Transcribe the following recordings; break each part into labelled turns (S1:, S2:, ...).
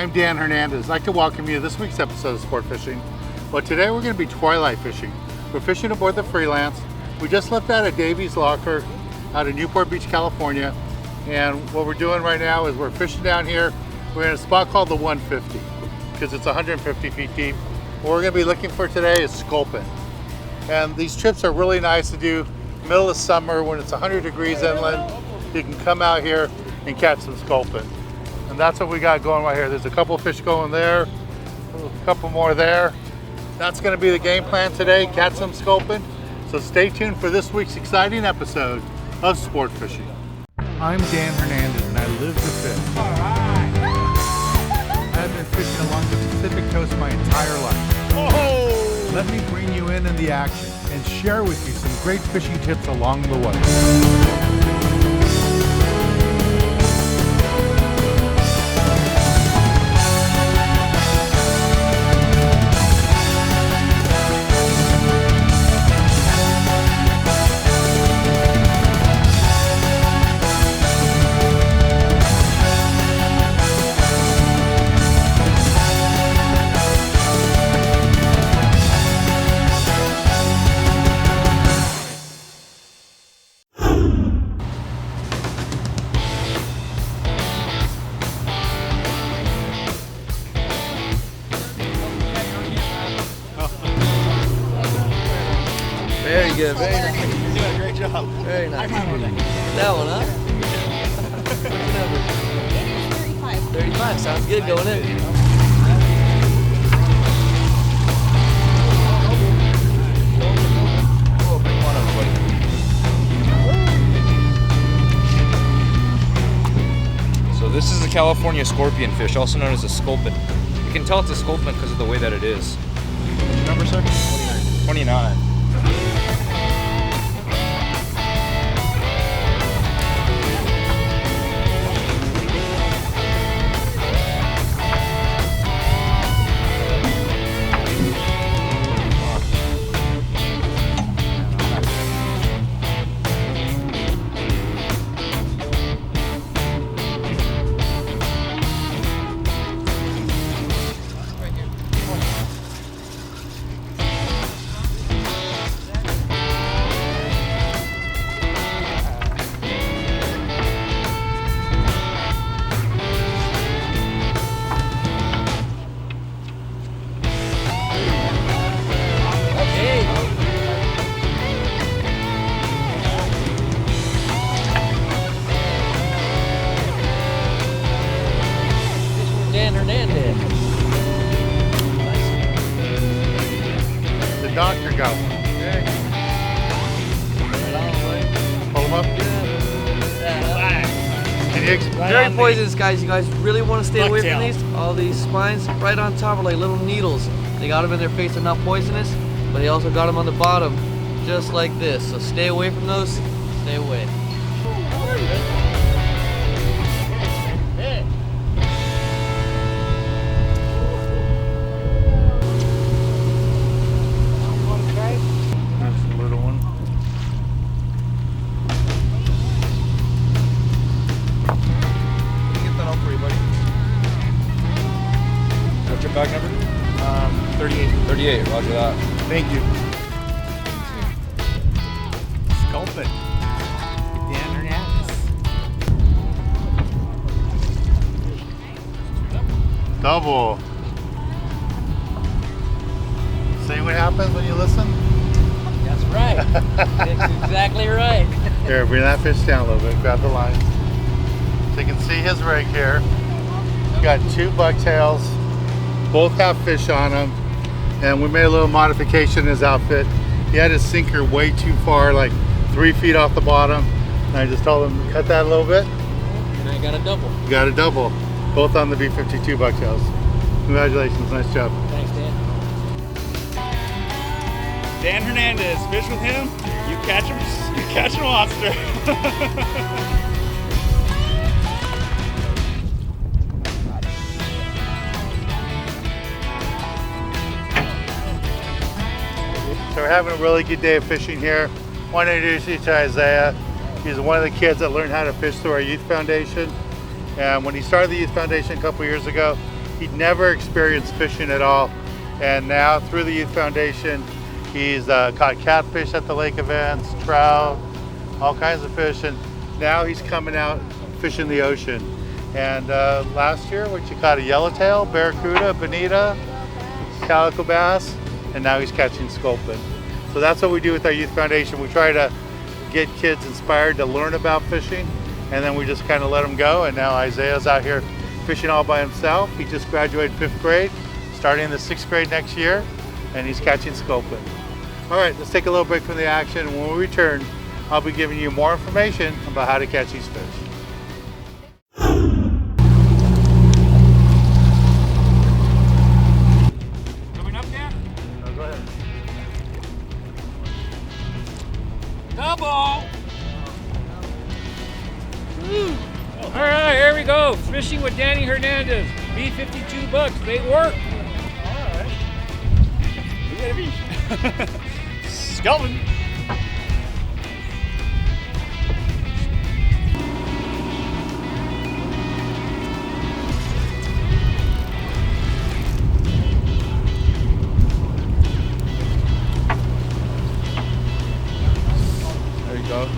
S1: Hi, I'm Dan Hernandez. I'd like to welcome you to this week's episode of Sport Fishing. Well, today we're going to be twilight fishing. We're fishing aboard the Freelance. We just left out of Davies Locker out of Newport Beach, California. And what we're doing right now is we're fishing down here. We're in a spot called the 150 because it's 150 feet deep. What we're going to be looking for today is sculpin. And these trips are really nice to do middle of summer when it's 100 degrees inland. You can come out here and catch some sculpin. And that's what we got going right here. There's a couple of fish going there, a couple more there. That's going to be the game plan today, catch some sculpin. So stay tuned for this week's exciting episode of Sport Fishing. I'm Dan Hernandez and I live to fish. I've been fishing along the Pacific coast my entire life. Oh! Let me bring you in the action and share with you some great fishing tips along the way.
S2: Very good, very nice.
S3: You're doing a great job.
S2: Very nice. That one, huh? What's the number?
S4: 35.
S2: 35, sounds good, going in.
S3: So this is a California scorpion fish, also known as a sculpin. You can tell it's a sculpin because of the way that it is. What's your number, sir? 29.
S2: Dan Hernandez.
S1: The doctor got one.
S2: Okay. Right on, boy.
S1: Pull him up. Can you
S2: Very poisonous, guys. You guys really want to stay away from
S3: Bucktail.
S2: these. All these spines right on top are like little needles. They got them in their face. They're not poisonous, but they also got them on the bottom, just like this. So stay away from those. Stay away.
S1: That's the little one.
S3: Get that out for you, buddy. What's your bag number?
S1: 38.
S3: 38, roger that.
S1: Thank you.
S4: Sculpin. Dan Hernandez.
S1: Double. See what happens when you listen?
S2: That's right. That's exactly right.
S1: Here, bring that fish down a little bit. Grab the line. So you can see his rig here. We've got two bucktails. Both have fish on them. And we made a little modification in his outfit. He had his sinker way too far, like 3 feet off the bottom. And I just told him to cut that a little bit.
S2: And I got a double.
S1: You got a double. Both on the B52 Bucktails. Congratulations, nice job.
S2: Thanks, Dan.
S5: Dan Hernandez, fish with him, you catch a monster.
S1: So we're having a really good day of fishing here. I want to introduce you to Isaiah. He's one of the kids that learned how to fish through our youth foundation. And when he started the youth foundation a couple years ago, He'd never experienced fishing at all. And now through the Youth Foundation, he's caught catfish at the lake events, trout, all kinds of fish. And now he's coming out fishing the ocean. And last year, he caught a yellowtail, barracuda, bonita, calico bass, and now he's catching sculpin. So that's what we do with our Youth Foundation. We try to get kids inspired to learn about fishing, and then we just kind of let them go. And now Isaiah's out here fishing all by himself. He just graduated 5th grade, starting in the 6th grade next year, and he's catching sculpin. All right, let's take a little break from the action. And when we return, I'll be giving you more information about how to catch these fish.
S5: Coming up, Dan?
S1: Oh, go ahead.
S5: Double! All right, here we go. Fishing with Danny Hernandez. B52 bucks. They work. All right. We got a fish. Sculpin.
S1: There you go.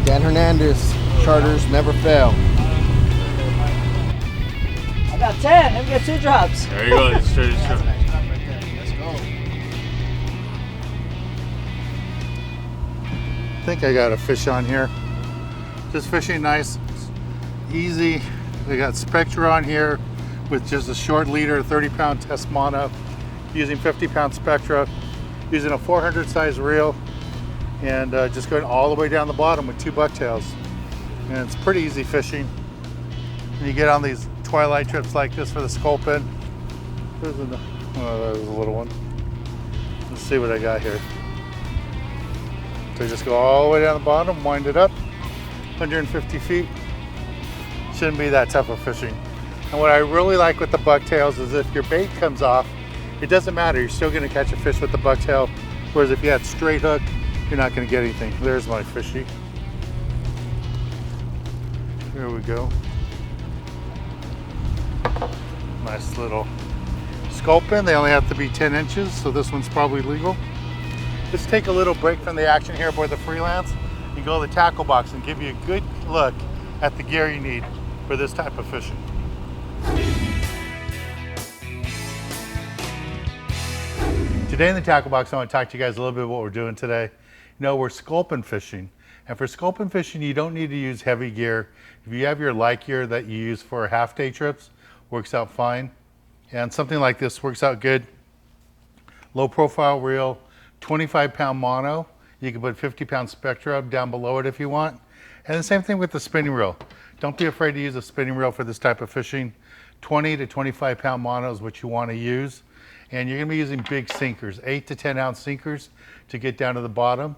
S6: Dan Hernandez, charters never fail.
S7: I got 10. Let me get 2 drops.
S1: There you go. Let's try.
S6: Let's go.
S1: I think I got a fish on here. Just fishing nice, easy. We got Spectra on here with just a short leader, 30-pound test mono, using 50-pound Spectra, using a 400 size reel, and just going all the way down the bottom with 2 bucktails. And it's pretty easy fishing. And you get on these twilight trips like this for the sculpin. There's a little one. Let's see what I got here. So just go all the way down the bottom, wind it up, 150 feet. Shouldn't be that tough of fishing. And what I really like with the bucktails is if your bait comes off, it doesn't matter, you're still gonna catch a fish with the bucktail. Whereas if you had straight hook, you're not gonna get anything. There's my fishy. Here we go. Nice little sculpin. They only have to be 10 inches, so this one's probably legal. Let's take a little break from the action here aboard the Freelance and go to the tackle box and give you a good look at the gear you need for this type of fishing. Today in the tackle box, I want to talk to you guys a little bit about what we're doing today. You know, we're sculpin fishing. And for sculpin fishing, you don't need to use heavy gear. If you have your light gear that you use for half-day trips, works out fine. And something like this works out good. Low profile reel, 25-pound mono. You can put 50-pound Spectra down below it if you want. And the same thing with the spinning reel. Don't be afraid to use a spinning reel for this type of fishing. 20 to 25-pound mono is what you want to use. And you're going to be using big sinkers, 8 to 10-ounce sinkers to get down to the bottom.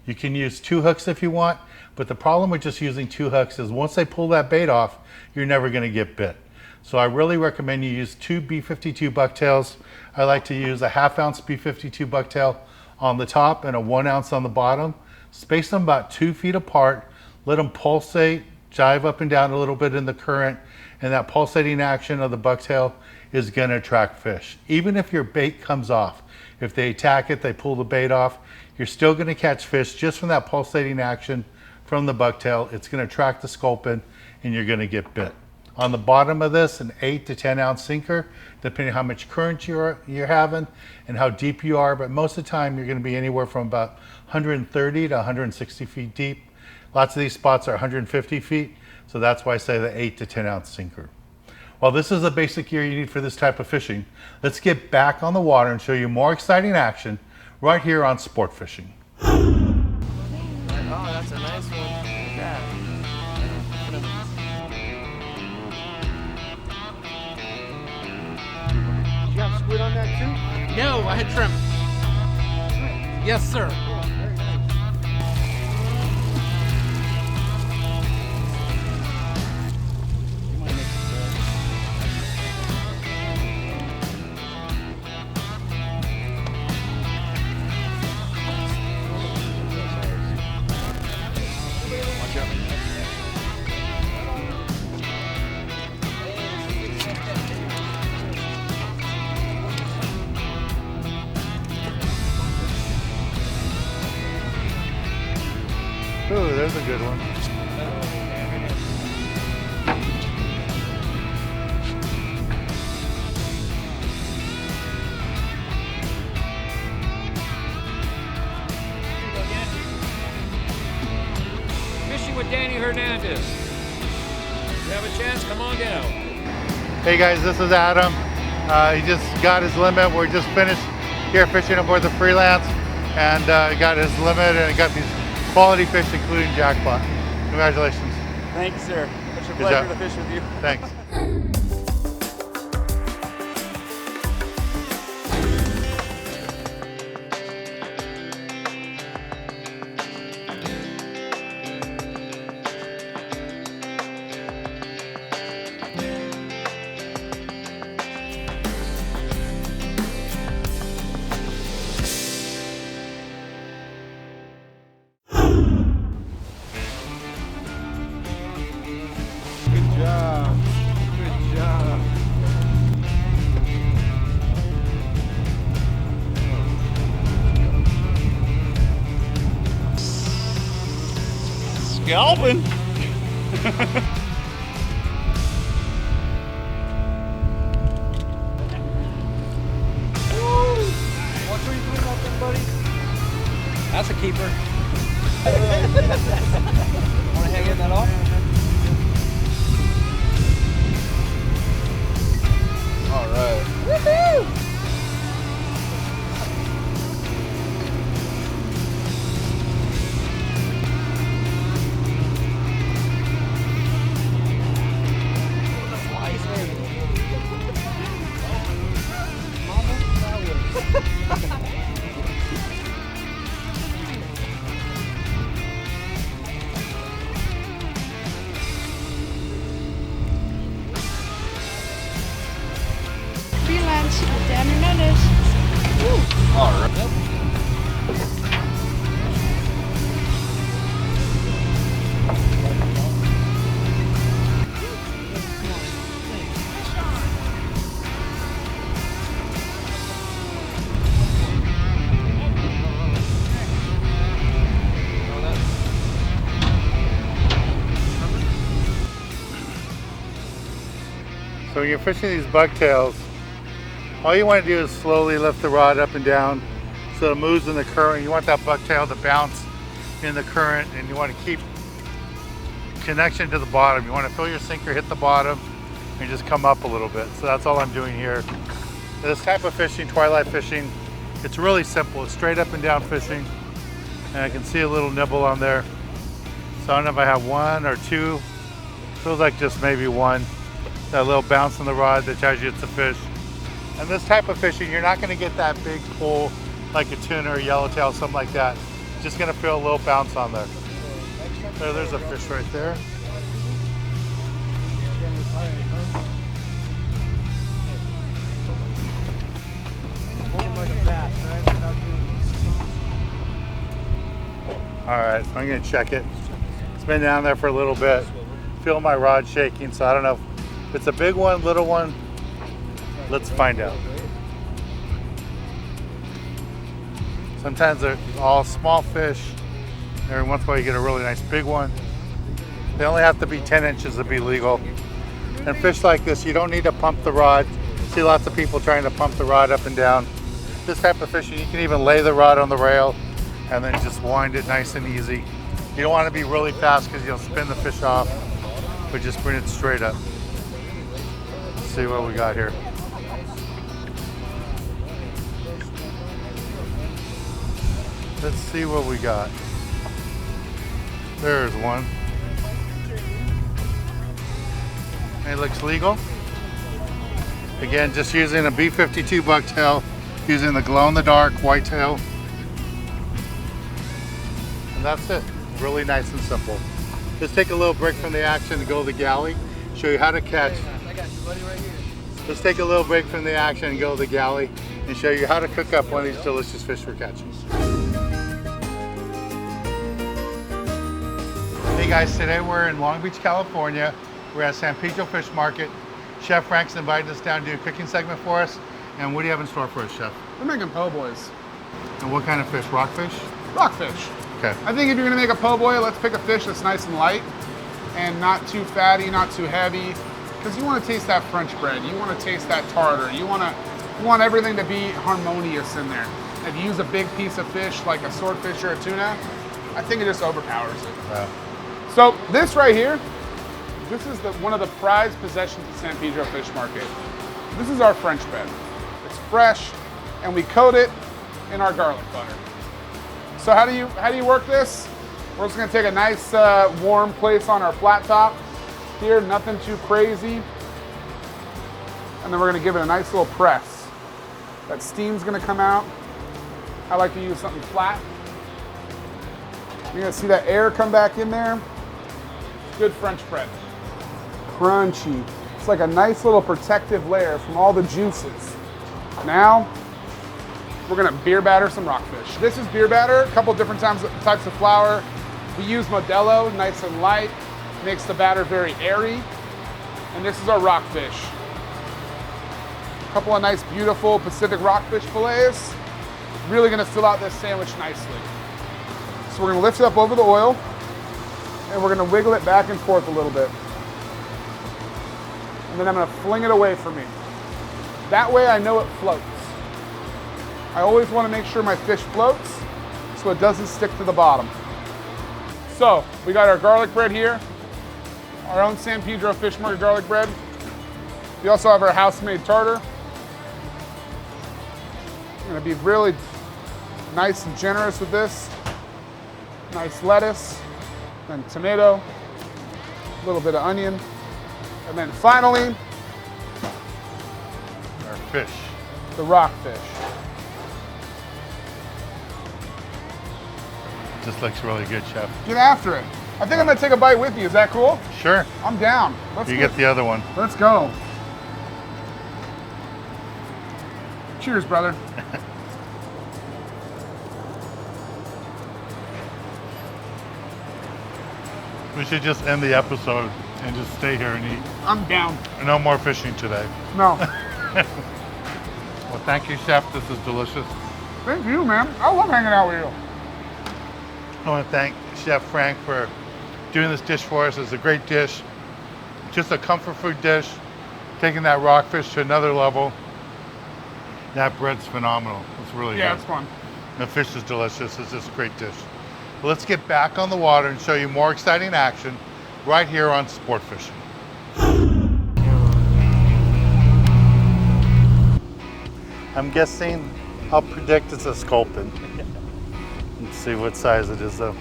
S1: You can use 2 hooks if you want, but the problem with just using 2 hooks is once they pull that bait off, you're never going to get bit. So I really recommend you use 2 B52 bucktails. I like to use a 1/2 ounce B52 bucktail on the top and a 1 ounce on the bottom. Space them about 2 feet apart. Let them pulsate, jive up and down a little bit in the current, and that pulsating action of the bucktail is going to attract fish. Even if your bait comes off, if they attack it, they pull the bait off, you're still going to catch fish just from that pulsating action from the bucktail. It's going to attract the sculpin and you're going to get bit. On the bottom of this, an 8 to 10 ounce sinker, depending on how much current you're having and how deep you are, but most of the time you're going to be anywhere from about 130 to 160 feet deep. Lots of these spots are 150 feet, so that's why I say the 8 to 10 ounce sinker. Well, this is the basic gear you need for this type of fishing. Let's get back on the water and show you more exciting action right here on Sport Fishing.
S2: Oh, that's a nice one. Look at that.
S6: Did you have squid on that too?
S4: No, I had shrimp. Yes, sir.
S1: Ooh, there's a good one.
S5: Fishing with Danny Hernandez. If you have a chance, come on down.
S1: Hey guys, this is Adam. He just got his limit. We're just finished here fishing aboard the Freelance, and got his limit and got these quality fish, including jackpot. Congratulations.
S8: Thank you, sir. It's a
S1: Good
S8: pleasure
S1: job.
S8: to fish with you.
S1: Thanks.
S8: Good job. Good job. Scalping.
S2: Watch where you're doing that thing, buddy.
S8: That's a keeper.
S2: Want to hang in that off?
S8: All right.
S9: Freelance with Dan Hernandez.
S8: All right.
S1: So when you're fishing these bucktails, all you want to do is slowly lift the rod up and down so it moves in the current. You want that bucktail to bounce in the current, and you want to keep connection to the bottom. You want to feel your sinker hit the bottom and just come up a little bit. So that's all I'm doing here. This type of fishing, twilight fishing, it's really simple. It's straight up and down fishing, and I can see a little nibble on there. So I don't know if I have one or two. Feels like just maybe one. That little bounce on the rod that tells you it's a fish. And this type of fishing, you're not going to get that big pull like a tuna or yellowtail, something like that. Just going to feel a little bounce on there. There's a fish right there. All right, so I'm going to check it. It's been down there for a little bit. Feel my rod shaking, so I don't know if it's a big one, little one. Let's find out. Sometimes they're all small fish. Every once in a while you get a really nice big one. They only have to be 10 inches to be legal. And fish like this, you don't need to pump the rod. See lots of people trying to pump the rod up and down. This type of fishing, you can even lay the rod on the rail and then just wind it nice and easy. You don't want to be really fast because you'll spin the fish off, but just bring it straight up. Let's see what we got here. Let's see what we got. There's one. It looks legal. Again, just using a B52 Bucktail, using the glow-in-the-dark whitetail. And that's it. Really nice and simple. Let's take a little break from the action to go to the galley, show you how to catch.
S2: I got you, buddy, right here.
S1: Let's take a little break from the action and go to the galley and show you how to cook up one of these delicious fish for catching. Hey guys, today we're in Long Beach, California. We're at San Pedro Fish Market. Chef Frank's invited us down to do a cooking segment for us. And what do you have in store for us, Chef?
S6: We're making po' boys.
S1: And what kind of fish? Rockfish?
S6: Rockfish.
S1: Okay.
S10: I think if you're gonna make a po' boy, let's pick a fish that's nice and light and not too fatty, not too heavy, because you want to taste that French bread. You want to taste that tartar. You want everything to be harmonious in there. If you use a big piece of fish like a swordfish or a tuna, I think it just overpowers it.
S1: Wow.
S10: So this right here, this is one of the prized possessions of San Pedro Fish Market. This is our French bread. It's fresh, and we coat it in our garlic butter. So how do you work this? We're just gonna take a nice warm place on our flat top here, nothing too crazy. And then we're gonna give it a nice little press. That steam's gonna come out. I like to use something flat. You're gonna see that air come back in there. Good French bread. Crunchy. It's like a nice little protective layer from all the juices. Now, we're gonna beer batter some rockfish. This is beer batter, a couple different types of flour. We use Modelo, nice and light, makes the batter very airy. And this is our rockfish. A couple of nice, beautiful Pacific rockfish fillets. Really gonna fill out this sandwich nicely. So we're gonna lift it up over the oil, and we're gonna wiggle it back and forth a little bit. And then I'm gonna fling it away from me. That way I know it floats. I always wanna make sure my fish floats so it doesn't stick to the bottom. So, we got our garlic bread here, our own San Pedro Fish Market garlic bread. We also have our house-made tartar. I'm gonna be really nice and generous with this. Nice lettuce, then tomato, a little bit of onion, and then finally,
S1: Our fish.
S10: the rockfish.
S1: This looks really good, Chef.
S10: Get after it. I think I'm gonna take a bite with you. Is that cool?
S1: Sure.
S10: I'm down.
S1: You get the other one.
S10: Let's go. Cheers, brother.
S1: We should just end the episode and just stay here and eat.
S10: I'm down.
S1: No more fishing today.
S10: No.
S1: Well, thank you, Chef. This is delicious.
S10: Thank you, man. I love hanging out with you.
S1: I want to thank Chef Frank for doing this dish for us. It's a great dish. Just a comfort food dish. Taking that rockfish to another level. That bread's phenomenal. It's really good.
S10: Yeah, it's fun.
S1: The fish is delicious. It's just a great dish. Well, let's get back on the water and show you more exciting action right here on Sport Fishing. I'm guessing, I'll predict it's a sculpin. Let's see what size it is though.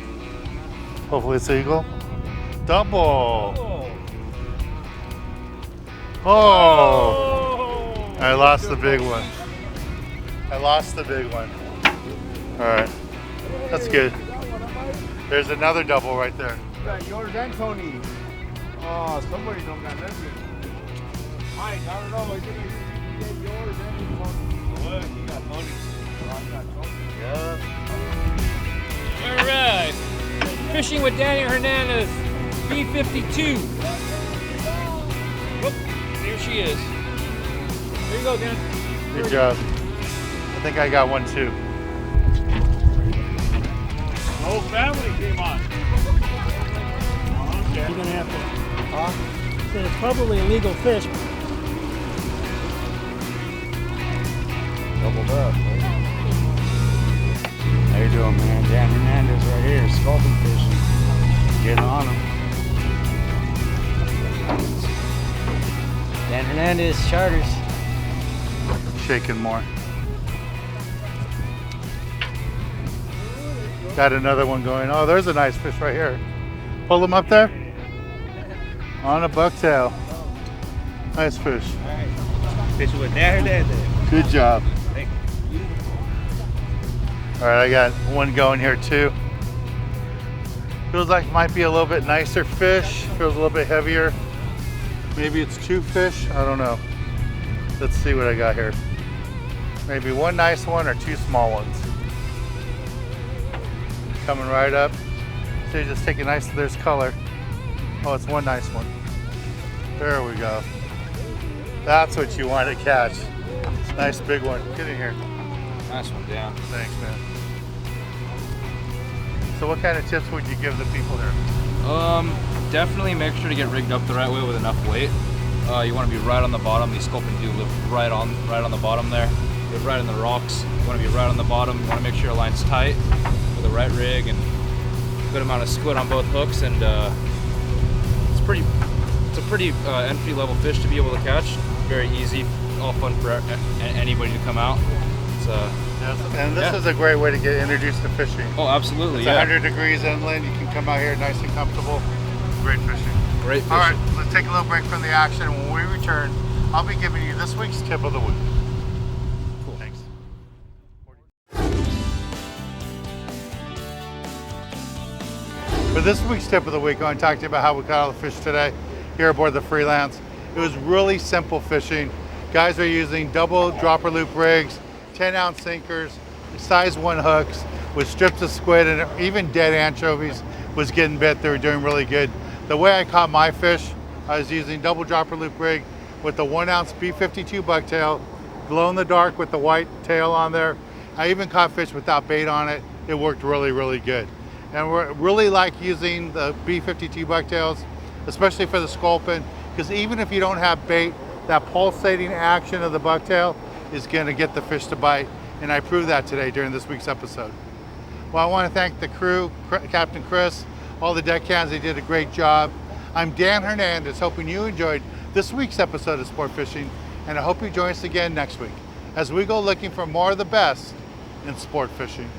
S1: Hopefully it's eagle. Double. Oh! I lost the big one. I lost the big one. All right, that's good. There's another double right there.
S8: Yours and Tony. Oh, somebody don't got that. Mike, I don't know. I think you get yours and what? You got Tony. I got Tony. Yeah.
S5: All right. Fishing with Danny Hernandez, B52. Whoop, there she is. There you go, Dan.
S1: Good job. I think I got one too.
S5: The whole family came on.
S7: You're gonna have to. So it's probably a legal fish.
S8: Doubled up. Right? How you doing, man? Dan Hernandez right here, sculpin fishing. Getting on them.
S7: Dan Hernandez charters.
S1: Shaking more. Got another one going. Oh, there's a nice fish right here. Pull him up there. On a bucktail. Nice fish.
S8: Fishing with Dan Hernandez.
S1: Good job.
S8: Thank you.
S1: All right, I got one going here too. Feels like it might be a little bit nicer fish. Feels a little bit heavier. Maybe it's two fish. I don't know. Let's see what I got here. Maybe one nice one or two small ones. Coming right up. So you just take a nice, there's color. Oh, it's one nice one. There we go. That's what you want to catch. Nice big one. Get in here.
S3: Nice one, Dan.
S1: Thanks, man. So what kind of tips would you give the people there?
S3: Definitely make sure to get rigged up the right way with enough weight. You want to be right on the bottom. These sculpin do live right on the bottom there. Live right in the rocks. You want to be right on the bottom. You want to make sure your line's tight with the right rig and a good amount of squid on both hooks. And it's a pretty entry-level fish to be able to catch. Very easy, all fun for anybody to come out. It's,
S1: yes, and this is a great way to get introduced to fishing.
S3: Oh, absolutely,
S1: it's 100 degrees inland. You can come out here nice and comfortable. Great fishing.
S3: Great fishing.
S1: All right, let's take a little break from the action. When we return, I'll be giving you this week's tip of the week.
S3: Cool.
S1: Thanks. For this week's tip of the week, I want to talk to you about how we caught all the fish today here aboard the Freelance. It was really simple fishing. Guys are using double dropper loop rigs, 10-ounce sinkers, size 1 hooks with strips of squid, and even dead anchovies was getting bit. They were doing really good. The way I caught my fish, I was using double dropper loop rig with a 1-ounce B52 Bucktail, glow in the dark with the white tail on there. I even caught fish without bait on it. It worked really, really good. And we really like using the B52 Bucktails, especially for the sculpin, because even if you don't have bait, that pulsating action of the bucktail is gonna get the fish to bite. And I proved that today during this week's episode. Well, I want to thank the crew, Captain Chris, all the deckhands, they did a great job. I'm Dan Hernandez, hoping you enjoyed this week's episode of Sport Fishing, and I hope you join us again next week as we go looking for more of the best in sport fishing.